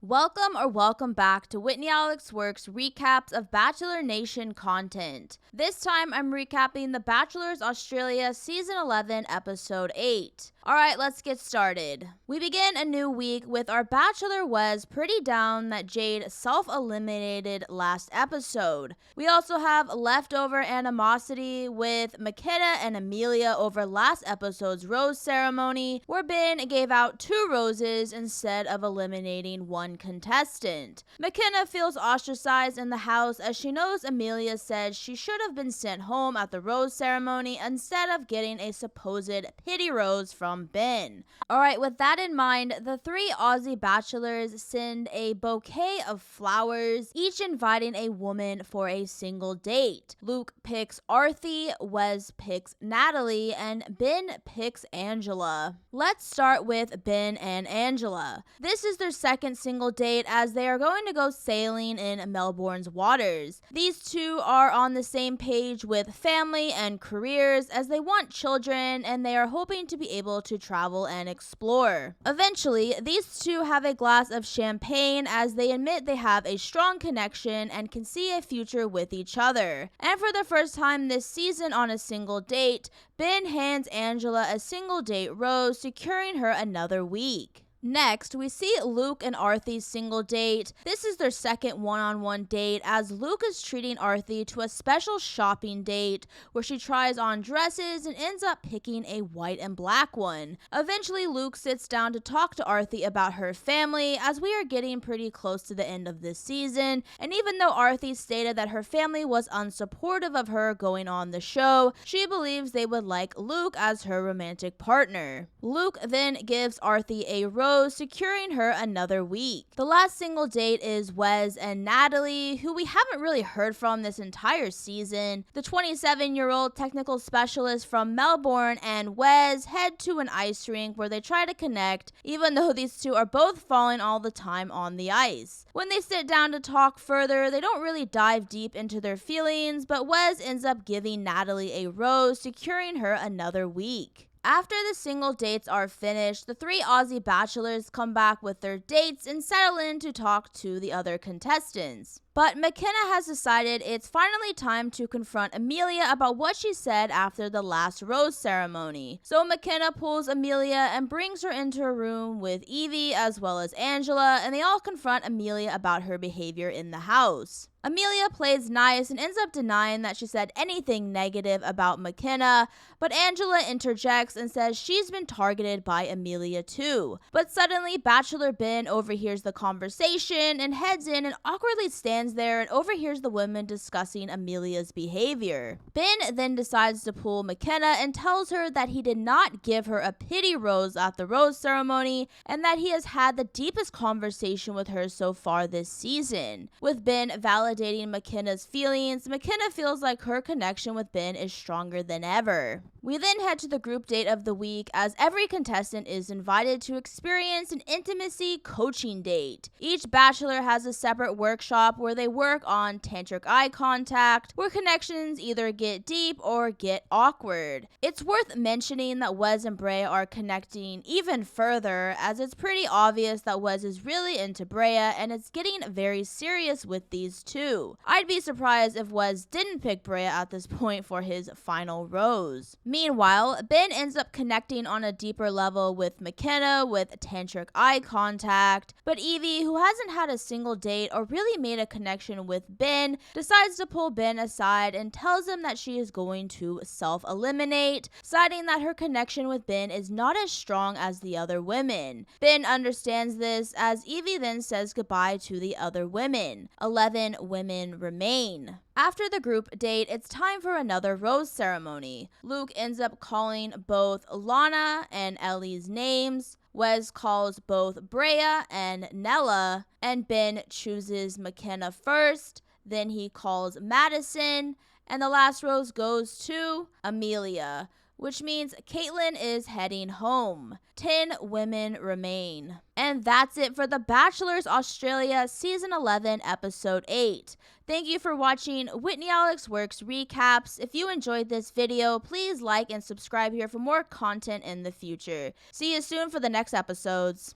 Welcome back to Whitney Alex Works recaps of Bachelor Nation content. This time I'm recapping The Bachelors Australia Season 11 Episode 8. Alright, let's get started. We begin a new week with our Bachelor Wes pretty down that Jade self-eliminated last episode. We also have leftover animosity with McKenna and Amelia over last episode's rose ceremony, where Ben gave out 2 roses instead of eliminating one contestant. McKenna feels ostracized in the house as she knows Amelia said she should have been sent home at the rose ceremony instead of getting a supposed pity rose from Ben. Alright, with that in mind, the 3 Aussie Bachelors send a bouquet of flowers, each inviting a woman for a single date. Luke picks Arthy, Wes picks Natalie, and Ben picks Angela. Let's start with Ben and Angela. This is their second single date as they are going to go sailing in Melbourne's waters. These two are on the same page with family and careers as they want children and they are hoping to be able to travel and explore. Eventually, these two have a glass of champagne as they admit they have a strong connection and can see a future with each other. And for the first time this season on a single date, Ben hands Angela a single date rose, securing her another week. Next, we see Luke and Arthy's single date. This is their second one-on-one date as Luke is treating Arthy to a special shopping date where she tries on dresses and ends up picking a white and black one. Eventually, Luke sits down to talk to Arthy about her family as we are getting pretty close to the end of this season, and even though Arthy stated that her family was unsupportive of her going on the show, she believes they would like Luke as her romantic partner. Luke then gives Arthy a rose, securing her another week. The last single date is Wes and Natalie, who we haven't really heard from this entire season. The 27-year-old technical specialist from Melbourne and Wes head to an ice rink where they try to connect, even though these two are both falling all the time on the ice. When they sit down to talk further, they don't really dive deep into their feelings, but Wes ends up giving Natalie a rose, securing her another week. After the single dates are finished, the 3 Aussie Bachelors come back with their dates and settle in to talk to the other contestants. But McKenna has decided it's finally time to confront Amelia about what she said after the last rose ceremony. So McKenna pulls Amelia and brings her into a room with Evie as well as Angela, and they all confront Amelia about her behavior in the house. Amelia plays nice and ends up denying that she said anything negative about McKenna, but Angela interjects and says she's been targeted by Amelia too. But suddenly, Bachelor Ben overhears the conversation and heads in and awkwardly stands there and overhears the women discussing Amelia's behavior. Ben then decides to pull McKenna and tells her that he did not give her a pity rose at the rose ceremony and that he has had the deepest conversation with her so far this season. With Ben validating McKenna's feelings, McKenna feels like her connection with Ben is stronger than ever. We then head to the group date of the week as every contestant is invited to experience an intimacy coaching date. Each bachelor has a separate workshop where they work on tantric eye contact, where connections either get deep or get awkward. It's worth mentioning that Wes and Brea are connecting even further as it's pretty obvious that Wes is really into Brea and it's getting very serious with these two. I'd be surprised if Wes didn't pick Brea at this point for his final rose. Meanwhile, Ben ends up connecting on a deeper level with McKenna with tantric eye contact, but Evie, who hasn't had a single date or really made a connection with Ben, decides to pull Ben aside and tells him that she is going to self-eliminate, citing that her connection with Ben is not as strong as the other women. Ben understands this as Evie then says goodbye to the other women. 11 women remain. After the group date, it's time for another rose ceremony. Luke ends up calling both Lana and Ellie's names. Wes calls both Brea and Nella, and Ben chooses McKenna first. Then he calls Madison, and the last rose goes to Amelia, which means Caitlyn is heading home. 10 women remain. And that's it for The Bachelors Australia Season 11, Episode 8. Thank you for watching Whitney Alex Works recaps. If you enjoyed this video, please like and subscribe here for more content in the future. See you soon for the next episodes.